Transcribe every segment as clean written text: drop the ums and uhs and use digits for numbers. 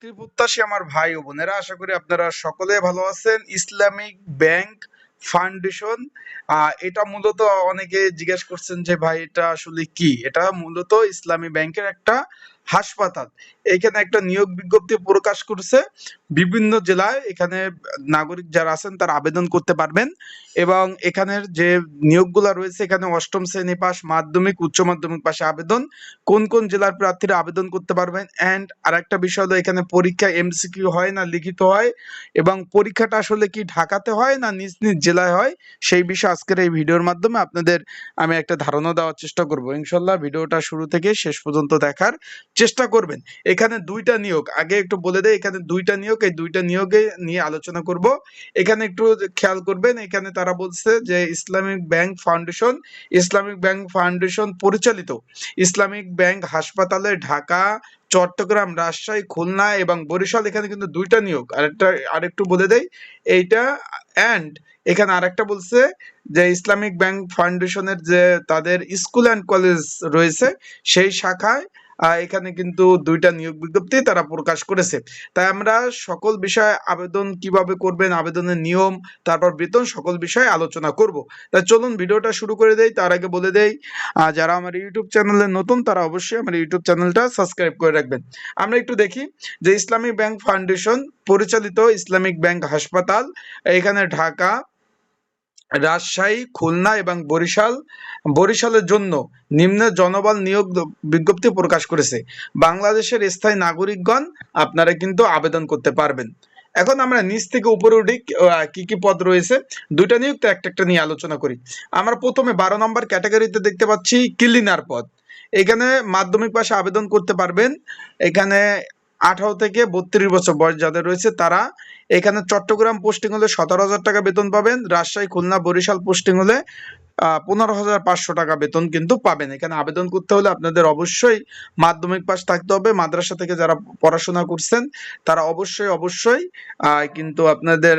চাকরি প্রত্যাশী আমার ভাই ও বোনেরা, আশা করি আপনারা সকলে ভালো আছেন। ইসলামিক ব্যাংক ফাউন্ডেশন, এটা মূলত অনেকে জিজ্ঞেস করছেন যে ভাই এটা আসলে কি। এটা মূলত ইসলামী ব্যাংকের একটা হাসপাতাল। এখানে একটা নিয়োগ বিজ্ঞপ্তি প্রকাশ করছে বিভিন্ন জেলায়। এখানে নাগরিক যারা আছেন তারা আবেদন করতে পারবেন, এবং এখানের যে নিয়োগগুলো রয়েছে এখানে অষ্টম শ্রেণী পাস, মাধ্যমিক, উচ্চ মাধ্যমিক পাশে আবেদন। কোন কোন জেলার প্রার্থীরা আবেদন করতে পারবেন, অ্যান্ড আরেকটা বিষয় হলো এখানে পরীক্ষা এমসিকিউ হয় না লিখিত হয়, এবং পরীক্ষাটা আসলে কি ঢাকাতে হয় না নিজ নিজ জেলায় হয়, সেই বিষয়ে আজকের এই ভিডিওর মাধ্যমে আপনাদের আমি একটা ধারণা দেওয়ার চেষ্টা করব। ইনশাল্লাহ ভিডিওটা শুরু থেকে শেষ পর্যন্ত দেখার চেষ্টা করবেন। এখানে দুইটা নিয়োগ, আগে একটু বলে দেয়, এখানে দুইটা নিয়োগ, এই দুইটা নিয়োগে নিয়ে আলোচনা করব। এখানে একটু খেয়াল করবেন, এখানে তারা বলছে যে ইসলামিক ব্যাংক ফাউন্ডেশন পরিচালিত ইসলামিক ব্যাংক হাসপাতালে ঢাকা, চট্টগ্রাম, রাজশাহী, খুলনা এবং বরিশাল, এখানে কিন্তু দুইটা নিয়োগ। আরেকটু বলে দেই এইটা। অ্যান্ড এখানে আরেকটা বলছে যে ইসলামিক ব্যাংক ফাউন্ডেশনের যে তাদের স্কুল অ্যান্ড কলেজ রয়েছে সেই শাখায় এখানে কিন্তু দুইটা নিয়োগ বিজ্ঞপ্তি তারা প্রকাশ করেছে। তাই আমরা সকল বিষয়ে আবেদন কিভাবে করবেন, আবেদনের নিয়ম, তারপর বেতন, সকল বিষয়ে আলোচনা করব। তাই চলুন ভিডিওটা শুরু করে দেই। তার আগে বলে দেই, যারা আমার ইউটিউব চ্যানেলে নতুন তারা অবশ্যই আমার ইউটিউব চ্যানেলটা সাবস্ক্রাইব করে রাখবেন। আমরা একটু দেখি যে ইসলামিক ব্যাংক ফাউন্ডেশন পরিচালিত ইসলামিক ব্যাংক হাসপাতাল এখানে ঢাকা, রাজশাহী, খুলনা এবং বরিশালের জন্য নিম্ন জনবল নিয়োগ বিজ্ঞপ্তি প্রকাশ করেছে। বাংলাদেশের স্থায়ী নাগরিকগণ আপনারা কিন্তু আবেদন করতে পারবেন। এখন আমরা নিচ থেকে উপরে উঠি, কি কি পদ রয়েছে। দুইটা নিয়োগ তো একটা একটা নিয়ে আলোচনা করি। আমরা প্রথমে 12 নম্বর ক্যাটাগরিতে দেখতে পাচ্ছি ক্লিনার পদ। এখানে মাধ্যমিক পাশে আবেদন করতে পারবেন। এখানে 18 থেকে 32 বছর বয়স যাদের রয়েছে তারা। এখানে চট্টগ্রাম পোস্টিং হলে 17,000 টাকা বেতন পাবেন। রাজশাহী, খুলনা, বরিশাল পোস্টিং হলে 15,500 টাকা বেতন কিন্তু পাবেন। এখানে আবেদন করতে হলে আপনাদের অবশ্যই মাধ্যমিক পাস থাকতে হবে। মাদ্রাসা থেকে যারা পড়াশোনা করছেন তারা অবশ্যই কিন্তু আপনাদের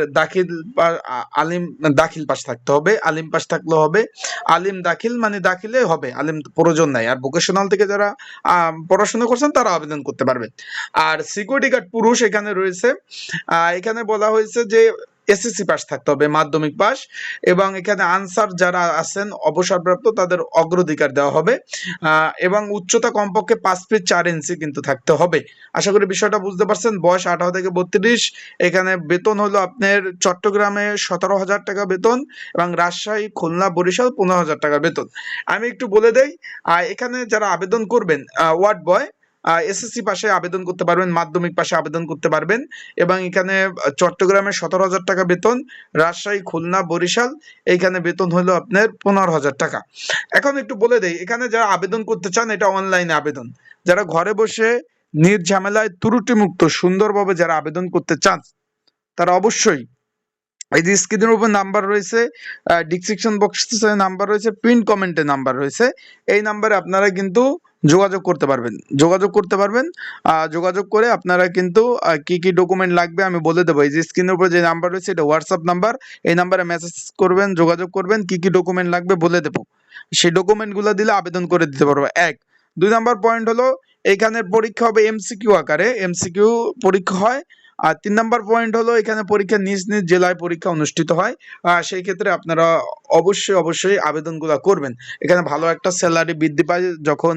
দাখিল পাস থাকতে হবে। আলিম পাস থাকলে হবে। আলিম দাখিল মানে দাখিলে হবে, আলিম প্রয়োজন নাই। আর ভোকেশনাল থেকে যারা পড়াশোনা করছেন তারা আবেদন করতে পারবেন। আর সিকিউরিটি গার্ড পুরুষ এখানে রয়েছে। এখানে বলা হয়েছে যে এসএসসি পাস থাকতে হবে, মাধ্যমিক পাস, এবং এখানে আনসার যারা আছেন অবসরপ্রাপ্ত তাদের অগ্রাধিকার দেওয়া হবে, এবং উচ্চতা কমপক্ষে 5 ফিট 4 ইঞ্চি কিন্তু থাকতে হবে। আশা করি বিষয়টা বুঝতে পারছেন। বয়স 18 থেকে 32। এখানে বেতন হলো আপনার চট্টগ্রামে 17,000 টাকা বেতন, এবং রাজশাহী, খুলনা, বরিশাল 15,000 টাকা বেতন। আমি একটু বলে দেই, এখানে যারা আবেদন করবেন ওয়ার্ড বয় এসএসসি পাশে আবেদন করতে পারবেন, মাধ্যমিক পাশে আবেদন করতে পারবেন, এবং এখানে চট্টগ্রামে 17,000 টাকা বেতন, রাজশাহী, খুলনা, বরিশাল এইখানে বেতন হলো আপনার 15,000 টাকা। এখন একটু বলে দেই, এখানে যারা আবেদন করতে চান এটা অনলাইনে আবেদন। যারা ঘরে বসে নির্ঝামেলায় ত্রুটিমুক্ত সুন্দরভাবে যারা আবেদন করতে চান তারা অবশ্যই এই যে স্ক্রিনের উপর নাম্বার রয়েছে, ডিসক্রিপশন বক্সে নাম্বার রয়েছে, পিন কমেন্টে নাম্বার রয়েছে, এই নাম্বারে আপনারা কিন্তু যোগাযোগ করতে পারবেন। যোগাযোগ করে আপনারা কিন্তু কি কি ডকুমেন্ট লাগবে আমি বলে দেবো। এই যে স্ক্রিনের উপর যে নাম্বার রয়েছে এটা হোয়াটসঅ্যাপ নাম্বার। এই নাম্বারে মেসেজ করবেন, যোগাযোগ করবেন, কি কি ডকুমেন্ট লাগবে বলে দেবো। সেই ডকুমেন্টগুলো দিলে আবেদন করে দিতে পারবো। 2 নাম্বার পয়েন্ট হলো এখানের পরীক্ষা হবে এমসিকিউ আকারে, এমসিকিউ পরীক্ষা হয়। আর 3 নাম্বার পয়েন্ট হলো এখানে পরীক্ষা নিজ নিজ জেলায় পরীক্ষা অনুষ্ঠিত হয়। সেই ক্ষেত্রে আপনারা অবশ্যই আবেদনগুলো করবেন। এখানে ভালো একটা স্যালারি বৃদ্ধি পায় যখন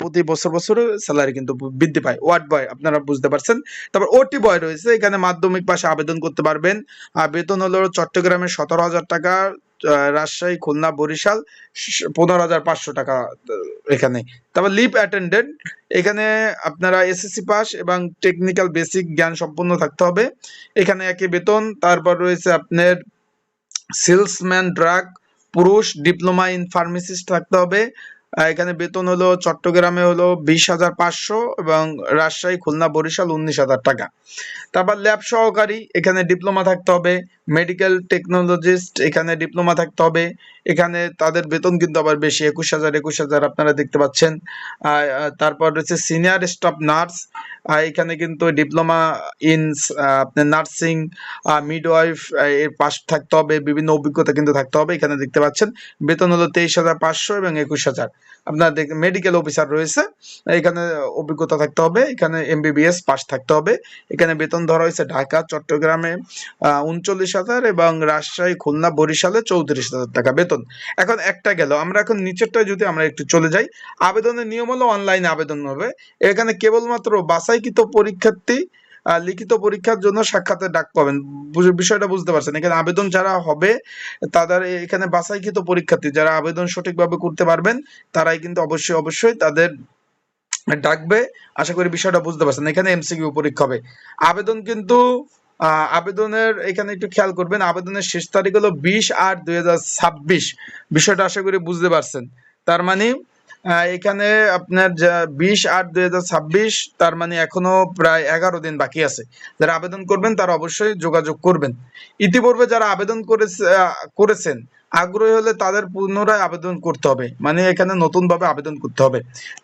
প্রতি বছর স্যালারি কিন্তু বৃদ্ধি পায়। ওয়ার্ড বয় আপনারা বুঝতে পারছেন। তারপর ওটি বয় রয়েছে, এখানে মাধ্যমিক পাশে আবেদন করতে পারবেন। বেতন হলো চট্টগ্রামে 17,000 টাকা, রাজশাহী, খুলনা, বরিশাল 15,500 টাকা এখানে। তারপর লিভ অ্যাটেন্ডেন্ট, এখানে আপনারা এসএসসি পাস এবং টেকনিক্যাল বেসিক জ্ঞান সম্পন্ন থাকতে হবে। এখানে একই বেতন। তারপর রয়েছে আপনার সেলসম্যান ড্রাগ পুরুষ, ডিপ্লোমা ইন ফার্মাসিস্ট থাকতে হবে। এখানে বেতন হলো চট্টগ্রামে হলো 20,500 এবং রাজশাহী, খুলনা, বরিশাল 19,000 টাকা। তারপর ল্যাব সহকারী, এখানে ডিপ্লোমা থাকতে হবে। মেডিকেল টেকনোলজিস্ট, এখানে ডিপ্লোমা থাকতে হবে। এখানে তাদের বেতন কিন্তু আবার বেশি, 21,000 আপনারা দেখতে পাচ্ছেন। তারপর রয়েছে সিনিয়র স্টাফ নার্স, এখানে কিন্তু ডিপ্লোমা ইন আপনার নার্সিং, মিডওয়াইফ এর পাস থাকতে হবে, বিভিন্ন অভিজ্ঞতা কিন্তু থাকতে হবে। এখানে দেখতে পাচ্ছেন বেতন হলো 23,500 এবং 21,000। আপনার মেডিকেল অফিসার রয়েছে, এখানে অভিজ্ঞতা থাকতে হবে, এখানে এমবিবিএস পাস থাকতে হবে। এখানে বেতন ধরা হয়েছে ঢাকা চট্টগ্রামে ৩৯,০০০ এবং রাজশাহী খুলনা বরিশালে ৩৪,০০০ টাকা বেতন। এখন একটা গেল, আমরা এখন নিচেরটায় যদি আমরা একটু চলে যাই, আবেদনের নিয়ম হলো অনলাইনে আবেদন হবে। এখানে কেবলমাত্র বাছাইকৃত পরীক্ষার্থী লিখিত পরীক্ষার জন্য সাক্ষাতের ডাক পাবেন। বিষয়টা বুঝতে পারছেন? এখানে আবেদন যারা হবে তাদের এখানে বাছাইকৃত পরীক্ষার্থী যারা আবেদন সঠিকভাবে করতে পারবেন তারাই কিন্তু অবশ্যই তাদের ডাকবে। আশা করি বিষয়টা বুঝতে পারছেন। এখানে এমসিকিউ পরীক্ষা হবে। আবেদন কিন্তু আবেদনের এখানে একটু খেয়াল করবেন, আবেদনের শেষ তারিখ হলো 20/8/2026। বিষয়টা আশা করি বুঝতে পারছেন। তার মানে এখানে আপনার 20/8/2026, তার মানে এখনো প্রায় 11 দিন বাকি আছে। যারা আবেদন করবেন তারা অবশ্যই যোগাযোগ করবেন। ইতিপূর্বে যারা আবেদন করেছেন আগ্রহী হলে তাদের পুনরায় আবেদন করতে হবে, মানে এখানে নতুন ভাবে আবেদন করতে হবে।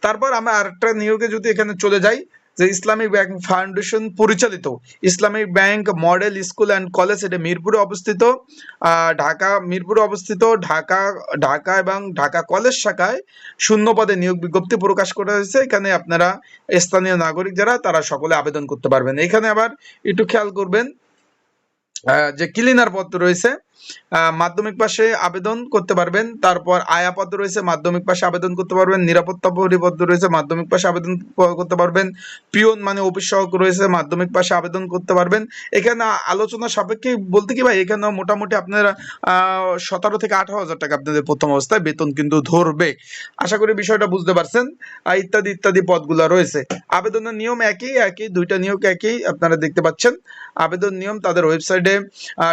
তারপর আমরা আরেকটা নিয়োগে যদি এখানে চলে যাই, যে ইসলামিক ব্যাংক ফাউন্ডেশন পরিচালিত Islamic bank model school and college, এটা মিরপুরে অবস্থিত, ঢাকা এবং ঢাকা কলেজ শাখায় শূন্য পদে নিয়োগ বিজ্ঞপ্তি প্রকাশ করা হয়েছে। এখানে আপনারা স্থানীয় নাগরিক যারা তারা সকলে আবেদন করতে পারবেন। এখানে আবার একটু খেয়াল করবেন যে ক্লিনার পদ রয়েছে, মাধ্যমিক পাশে আবেদন করতে পারবেন। তারপর আয়া পদ রয়েছে, মাধ্যমিক পাশে আবেদন করতে পারবেন। নিরাপত্তা পরিপদ রয়েছে, মাধ্যমিক পাশে আবেদন করতে পারবেন। পিয়ন মানে অফিস সহায়ক রয়েছে, মাধ্যমিক পাশে আবেদন করতে পারবেন। এখানে আলোচনা সাপেক্ষে বলতে কি ভাই, এখানে মোটামুটি আপনারা 17 থেকে 18,000 টাকা আপনাদের প্রথম অবস্থায় বেতন কিন্তু ধরবে। আশা করি বিষয়টা বুঝতে পারছেন। ইত্যাদি পদগুলো রয়েছে। আবেদনের নিয়ম একই, দুইটা নিয়োগ একই, আপনারা দেখতে পাচ্ছেন। আবেদন নিয়ম তাদের ওয়েবসাইটে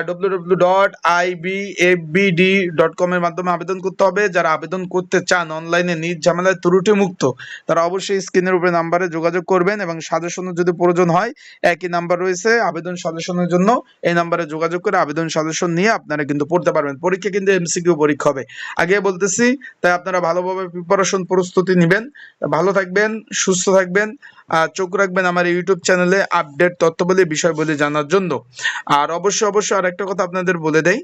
www.ibfbd.com এর মাধ্যমে আবেদন করতে হবে। যারা আবেদন করতে চান অনলাইনে নিজ ঝামেলায় ত্রুটি মুক্ত, তারা অবশ্যই স্ক্রিনের উপরে নাম্বারে যোগাযোগ করবেন এবং সাজেশনের যদি প্রয়োজন হয় একই নাম্বার রয়েছে আবেদন সাজেশনের জন্য, এই নাম্বারে যোগাযোগ করে আবেদন সাজেশন নিয়ে আপনারা কিন্তু পড়তে পারবেন। পরীক্ষা কিন্তু এমসিকিউ পরীক্ষা হবে, আগে বলতেছি, তাই আপনারা ভালোভাবে প্রিপারেশন প্রস্তুতি নেবেন। ভালো থাকবেন, সুস্থ থাকবেন, চোখ রাখবেন আমার ইউটিউব চ্যানেলে আপডেট তথ্যবলী বিষয়বলী জানার জন্য। আর অবশ্যই আর একটা কথা আপনাদের বলে দেই,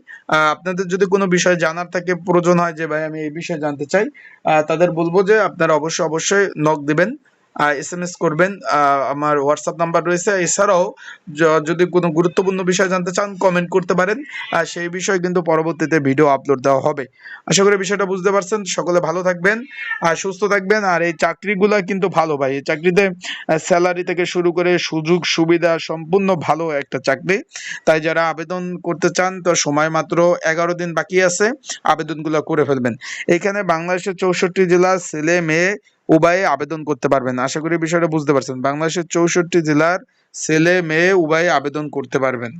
আপনাদের যদি কোনো বিষয় জানার থাকে, প্রয়োজন হয় যে ভাই আমি এই বিষয়ে জানতে চাই, তাদের বলবো যে আপনারা অবশ্যই নক দিবেন, SMS করবেন। আমার হোয়াটসঅ্যাপ নাম্বার রয়েছে। এছাড়াও যদি কোনো গুরুত্বপূর্ণ বিষয় জানতে চান কমেন্ট করতে পারেন, সেই বিষয়ে কিন্তু পরবর্তীতে ভিডিও আপলোড দেওয়া হবে। আশা করি বিষয়টা বুঝতে পারছেন। সকলে ভালো থাকবেন আর সুস্থ থাকবেন। আর এই চাকরিগুলা কিন্তু ভালো ভাই, এই চাকরিতে স্যালারি থেকে শুরু করে সুযোগ সুবিধা সম্পূর্ণ ভালো একটা চাকরি। তাই যারা আবেদন করতে চান, তো সময় মাত্র 11 দিন বাকি আছে, আবেদনগুলো করে ফেলবেন। এখানে বাংলাদেশের 64 জেলা ছেলে মেয়ে উভয়ে আবেদন করতে পারবেন। আশা করি বিষয়টা বুঝতে পারছেন। বাংলাদেশের 64 জেলার ছেলে মেয়ে উভয়ে আবেদন করতে পারবেন।